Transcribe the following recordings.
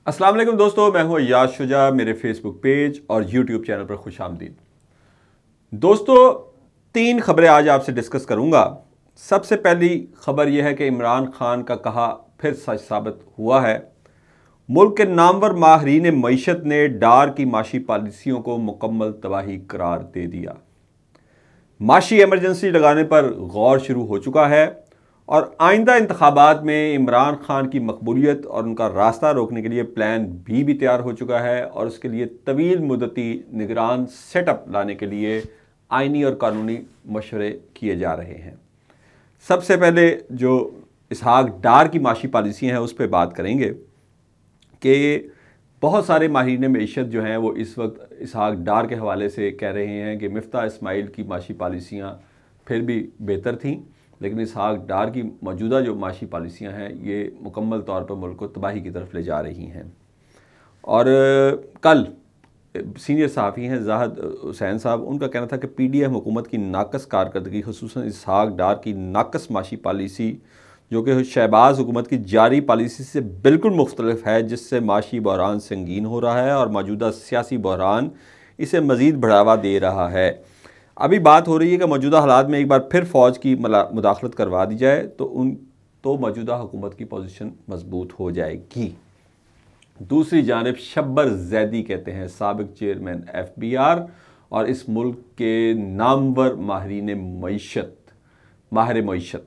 अस्सलाम वालेकुम दोस्तों, मैं हूं अय्याज शुजा। मेरे फेसबुक पेज और यूट्यूब चैनल पर खुश आमदीद। दोस्तों, 3 खबरें आज आपसे डिस्कस करूंगा। सबसे पहली खबर यह है कि इमरान खान का कहा फिर सच साबित हुआ है। मुल्क के नामवर माहरीन मईशत ने डार की माशी पॉलिसियों को मुकम्मल तबाही करार दे दिया। माशी एमरजेंसी लगाने पर गौर शुरू हो चुका है और आइंदा इंतखाबात में इमरान खान की मकबूलियत और उनका रास्ता रोकने के लिए प्लान भी तैयार हो चुका है और उसके लिए तवील मुद्दती निगरान सेटअप लाने के लिए आइनी और कानूनी मशवरे किए जा रहे हैं। सबसे पहले जो इसहाक डार की माशी पॉलिसी हैं उस पर बात करेंगे कि बहुत सारे माहिरीन मईशत जो हैं वो इस वक्त इसहाक डार के हवाले से कह रहे हैं कि मिफ्ता इस्माइल की माशी पॉलिसियाँ फिर भी बेहतर थीं, लेकिन इसहाक डार की मौजूदा जो माशी पॉलिसियाँ हैं ये मुकम्मल तौर पर मुल्क को तबाही की तरफ ले जा रही हैं। और कल सीनियर सहाफ़ी हैं जाहिद हुसैन साहब, उनका कहना था कि पीडीएम हुकूमत की नाकस कारकर्दगी, खुसूसन इसहाक डार की नाकस माशी पॉलिसी जो कि शहबाज हुकूमत की जारी पॉलिसी से बिल्कुल मुख्तलिफ है, जिससे माशी बहरान संगीन हो रहा है और मौजूदा सियासी बहरान इसे मज़ीद बढ़ावा दे रहा है। अभी बात हो रही है कि मौजूदा हालात में एक बार फिर फ़ौज की मुदाखलत करवा दी जाए तो मौजूदा हुकूमत की पोजीशन मजबूत हो जाएगी। दूसरी जानिब शब्बर जैदी कहते हैं साबिक चेयरमैन FBR और इस मुल्क के नामवर माहरीन माहिर मईशत,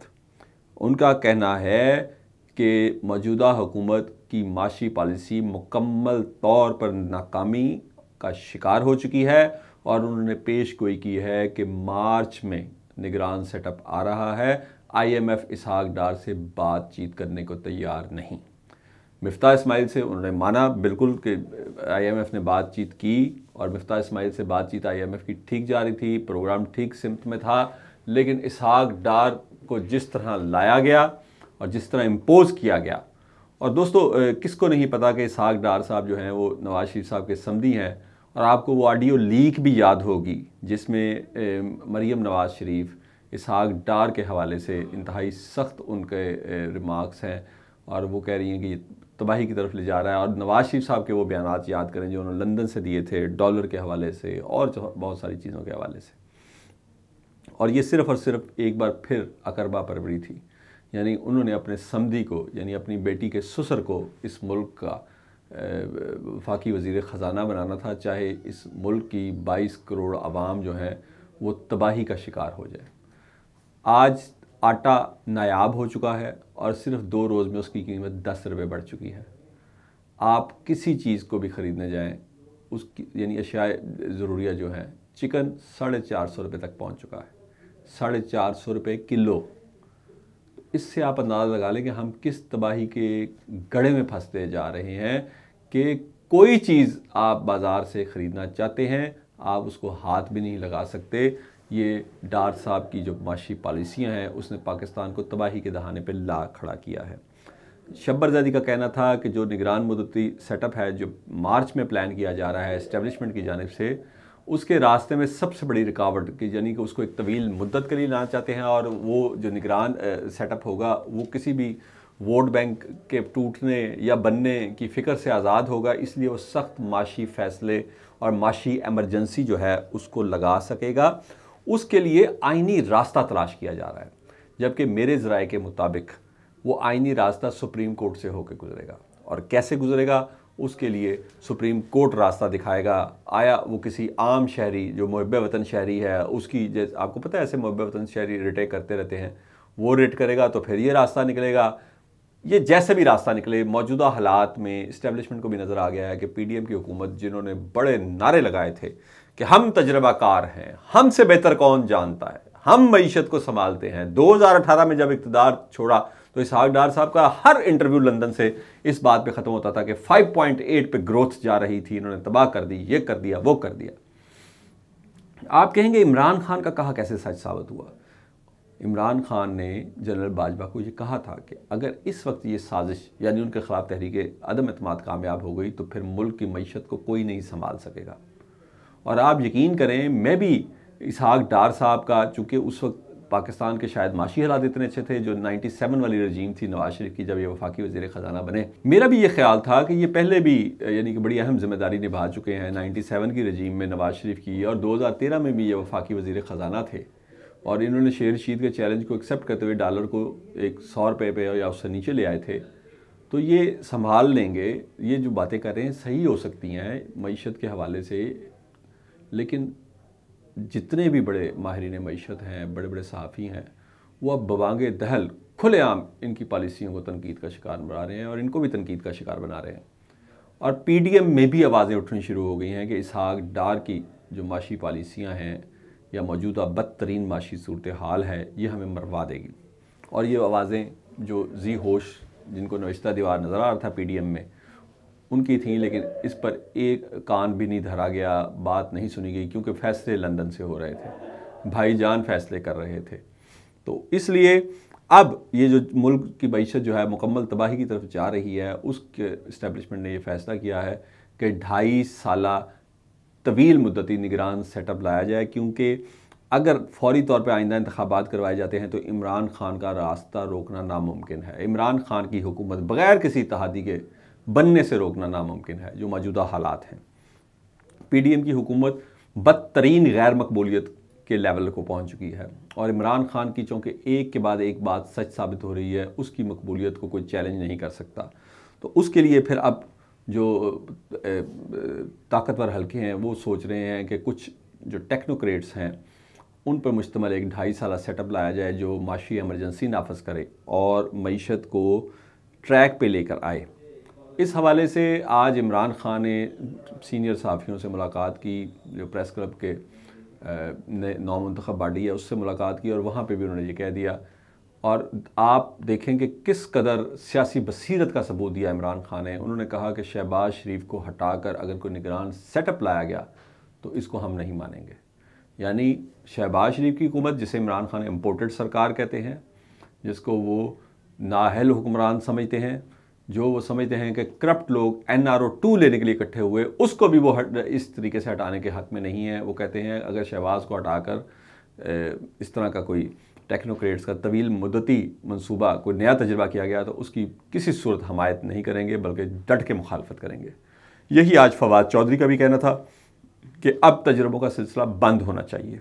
उनका कहना है कि मौजूदा हुकूमत की माशी पॉलिसी मुकम्मल तौर पर नाकामी का शिकार हो चुकी है और उन्होंने पेश गोई की है कि मार्च में निगरान सेटअप आ रहा है। IMF इसहाक डार से बातचीत करने को तैयार नहीं। मिफ्ता इस्माइल से उन्होंने माना बिल्कुल कि IMF ने बातचीत की और मिफ्ता इस्माइल से बातचीत IMF की ठीक जा रही थी, प्रोग्राम ठीक सिमत में था, लेकिन इसहाक डार को जिस तरह लाया गया और जिस तरह इम्पोज किया गया, और दोस्तों किसको नहीं पता कि इसहाक डार साहब जो हैं वो नवाज शरीफ साहब के समधी हैं। और आपको वो ऑडियो लीक भी याद होगी जिसमें मरीम नवाज शरीफ इसहाक डार के हवाले से इंतहाई सख्त उनके रिमार्क्स हैं और वो कह रही हैं कि तबाही की तरफ ले जा रहा है। और नवाज शरीफ साहब के वो बयानात याद करें जो उन्होंने लंदन से दिए थे, डॉलर के हवाले से और बहुत सारी चीज़ों के हवाले से। और ये सिर्फ़ और सिर्फ एक बार फिर अकरबा परवरी थी, यानी उन्होंने अपने समधी को, यानी अपनी बेटी के ससुर को इस मुल्क का वफाकी वज़ीर ख़ज़ाना बनाना था, चाहे इस मुल्क की 22 करोड़ आवाम जो है वो तबाही का शिकार हो जाए। आज आटा नायाब हो चुका है और सिर्फ 2 रोज़ में उसकी कीमत 10 रुपये बढ़ चुकी है। आप किसी चीज़ को भी ख़रीदने जाएं, उसकी यानी अशियाए ज़रूरिया जो है, चिकन 450 रुपये तक पहुंच चुका है, 450 रुपये किलो। इससे आप अंदाज़ा लगा लें कि हम किस तबाही के गड़े में फंसते जा रहे हैं कि कोई चीज़ आप बाज़ार से ख़रीदना चाहते हैं, आप उसको हाथ भी नहीं लगा सकते। ये डार साहब की जो माशी पॉलिसियाँ हैं उसने पाकिस्तान को तबाही के दहाने पर ला खड़ा किया है। शब्बर ज़ैदी का कहना था कि जो निगरान मुद्दती सेटअप है जो मार्च में प्लान किया जा रहा है इस्टेब्लिशमेंट की जानिब से, उसके रास्ते में सबसे बड़ी रुकावट की, यानी कि उसको एक तवील मुद्दत के लिए लाना चाहते हैं और वो जो निगरान सेटअप होगा वो किसी भी वोट बैंक के टूटने या बनने की फ़िक्र से आज़ाद होगा, इसलिए वो सख्त माशी फ़ैसले और माशी एमरजेंसी जो है उसको लगा सकेगा। उसके लिए आइनी रास्ता तलाश किया जा रहा है, जबकि मेरे ज़राए के मुताबिक वो आइनी रास्ता सुप्रीम कोर्ट से होकर गुजरेगा। और कैसे गुजरेगा उसके लिए सुप्रीम कोर्ट रास्ता दिखाएगा। आया वो किसी आम शहरी जो मुहब्बे वतन शहरी है उसकी, जैसे आपको पता है ऐसे मुहब्बे वतन शहरी रिटे करते रहते हैं, वो रिट करेगा तो फिर ये रास्ता निकलेगा। ये जैसे भी रास्ता निकले, मौजूदा हालात में इस्टेब्लिशमेंट को भी नज़र आ गया है कि पीडीएम की हुकूमत, जिन्होंने बड़े नारे लगाए थे कि हम तजर्बाकार हैं, हमसे बेहतर कौन जानता है, हम मईशत को संभालते हैं, 2018 में जब इक़्तिदार छोड़ा तो इसहाक डार साहब का हर इंटरव्यू लंदन से इस बात पे ख़त्म होता था कि 5.8 पे ग्रोथ जा रही थी, इन्होंने तबाह कर दी, ये कर दिया, वो कर दिया। आप कहेंगे इमरान खान का कहा कैसे सच साबित हुआ? इमरान खान ने जनरल बाजवा को ये कहा था कि अगर इस वक्त ये साजिश यानी उनके ख़िलाफ़ तहरीक अदम एतमाद कामयाब हो गई तो फिर मुल्क की मईशत को कोई नहीं संभाल सकेगा। और आप यकीन करें, मैं भी इसहाक डार साहब का, चूँकि उस वक्त पाकिस्तान के शायद माशी हालात इतने अच्छे थे, जो 97 वाली रजीम थी नवाज शरीफ की, जब ये वफाकी वज़ीर ख़जाना बने। मेरा भी ये ख्याल था कि ये पहले भी यानी कि बड़ी अहम जिम्मेदारी निभा चुके हैं 97 की रजीम में नवाज शरीफ की, और 2013 में भी ये वफाकी वज़ीर ख़जाना थे, और इन्होंने शेर शीत के चैलेंज को एक्सेप्ट करते हुए डॉलर को एक 100 रुपये पे या उससे नीचे ले आए थे। तो ये संभाल लेंगे, ये जो बातें कर रहे हैं सही हो सकती हैं मईशत के हवाले से, लेकिन जितने भी बड़े माहिरीन मईशत हैं, बड़े बड़े सहाफ़ी हैं, वो अब बवांगे दहल खुलेआम इनकी पॉलिसियों को तनकीद का शिकार बना रहे हैं और इनको भी तनकीद का शिकार बना रहे हैं। और PDM में भी आवाज़ें उठनी शुरू हो गई हैं कि इसहाक डार की जो माशी पॉलिसियाँ हैं या मौजूदा बदतरीन माशी सूरत हाल है, ये हमें मरवा देगी। और ये आवाज़ें जो जी होश जिनको नविश्ता दीवार नज़र आ रहा था PDM में, उनकी थी, लेकिन इस पर एक कान भी नहीं धरा गया, बात नहीं सुनी गई, क्योंकि फ़ैसले लंदन से हो रहे थे, भाईजान फ़ैसले कर रहे थे। तो इसलिए अब ये जो मुल्क की मईशत जो है मुकम्मल तबाही की तरफ जा रही है, उसके इस्टेब्लिशमेंट ने ये फ़ैसला किया है कि 2.5 साला तवील मुद्दती निगरान सेटअप लाया जाए, क्योंकि अगर फौरी तौर पर आइंदा इंतखाबात करवाए जाते हैं तो इमरान खान का रास्ता रोकना नामुमकिन है। इमरान खान की हुकूमत बग़ैर किसी इत्तेहादी के बनने से रोकना नामुमकिन है, जो मौजूदा हालात हैं। PDM की हुकूमत बदतरीन गैर मकबूलियत के लेवल को पहुंच चुकी है, और इमरान खान की चूँकि एक के बाद एक बात सच साबित हो रही है, उसकी मकबूलियत को कोई चैलेंज नहीं कर सकता। तो उसके लिए फिर अब जो ताकतवर हल्के हैं वो सोच रहे हैं कि कुछ जो टेक्नोक्रेट्स हैं उन पर मुश्तमल एक 2.5 साला सेटअप लाया जाए जो माशी एमरजेंसी नाफज करे और मईशत को ट्रैक पे लेकर आए। इस हवाले से आज इमरान खान ने सीनियर सहाफ़ियों से मुलाकात की, जो प्रेस क्लब के नौमुंतखब बॉडी है उससे मुलाकात की, और वहाँ पे भी उन्होंने ये कह दिया। और आप देखें कि किस कदर सियासी बसीरत का सबूत दिया इमरान खान ने। उन्होंने कहा कि शहबाज शरीफ को हटाकर अगर कोई निगरान सेटअप लाया गया तो इसको हम नहीं मानेंगे। यानी शहबाज शरीफ की हुकूमत, जिसे इमरान खान इम्पोर्टेड सरकार कहते हैं, जिसको वो नाअहल हुक्मरान समझते हैं, जो वो समझते हैं कि करप्ट लोग NRO 2 लेने के लिए इकट्ठे हुए, उसको भी वो इस तरीके से हटाने के हक़ में नहीं है। वो कहते हैं अगर शहबाज को हटाकर इस तरह का कोई टेक्नोक्रेट्स का तवील मुद्दती मंसूबा, कोई नया तजुर्बा किया गया तो उसकी किसी सूरत हमायत नहीं करेंगे, बल्कि डट के मुखालफत करेंगे। यही आज फवाद चौधरी का भी कहना था कि अब तजुर्बों का सिलसिला बंद होना चाहिए।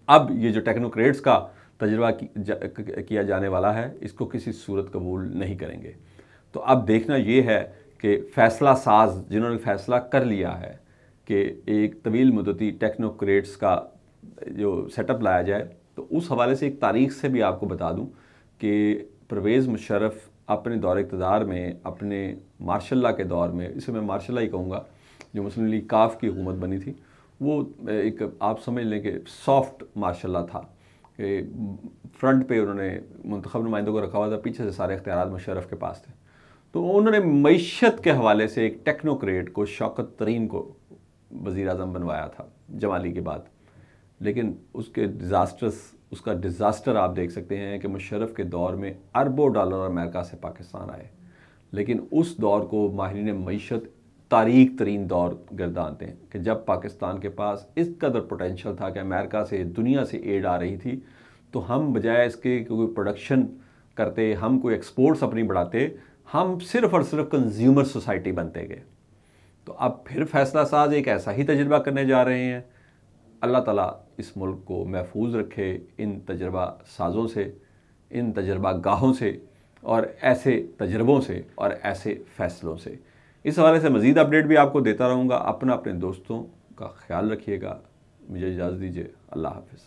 अब ये जो टेक्नोक्रेट्स का तजुर्बा किया जाने वाला है, इसको किसी सूरत कबूल नहीं करेंगे। तो अब देखना ये है कि फ़ैसला साज जिन्होंने फ़ैसला कर लिया है कि एक तवील मुद्दती टेक्नोक्रेट्स का जो सेटअप लाया जाए, तो उस हवाले से एक तारीख़ से भी आपको बता दूं कि परवेज़ मुशर्रफ अपने दौर इक़्तिदार में, अपने मार्शल लॉ के दौर में, इसे मैं मार्शल लॉ ही कहूँगा, जो मुस्लिम लीग काफ की हुकूमत बनी थी, वो एक आप समझ लें कि सॉफ्ट मार्शल लॉ था कि फ्रंट पे उन्होंने मुंतखब नुमाइंदों को रखा हुआ था, पीछे से सारे इख्तियारात मुशर्रफ के पास थे। तो उन्होंने मईशत के हवाले से एक टेक्नोक्रेट को, शौकत तरीन को वज़ीर आज़म बनवाया था जमाली के बाद, लेकिन उसका डिज़ास्टर आप देख सकते हैं कि मुशर्रफ के दौर में अरबों डॉलर अमेरिका से पाकिस्तान आए, लेकिन उस दौर को माहिरीन मईशत तारीख तरीन दौर गर्दानते हैं कि जब पाकिस्तान के पास इस कदर पोटेंशियल था कि अमेरिका से, दुनिया से एड आ रही थी, तो हम बजाय इसके कोई प्रोडक्शन करते, हम कोई एक्सपोर्ट्स अपनी बढ़ाते, हम सिर्फ़ और सिर्फ कंज्यूमर सोसाइटी बनते गए। तो अब फिर फ़ैसला साज एक ऐसा ही तजुर्बा करने जा रहे हैं। अल्लाह ताला इस मुल्क को महफूज रखे इन तजुर्बा साज़ों से, इन तजुर्बा गाहों से, और ऐसे तजुर्बों से और ऐसे फ़ैसलों से। इस हवाले से मज़ीद अपडेट भी आपको देता रहूँगा। अपने दोस्तों का ख्याल रखिएगा। मुझे इजाज़त दीजिए। अल्लाह हाफ़िज़।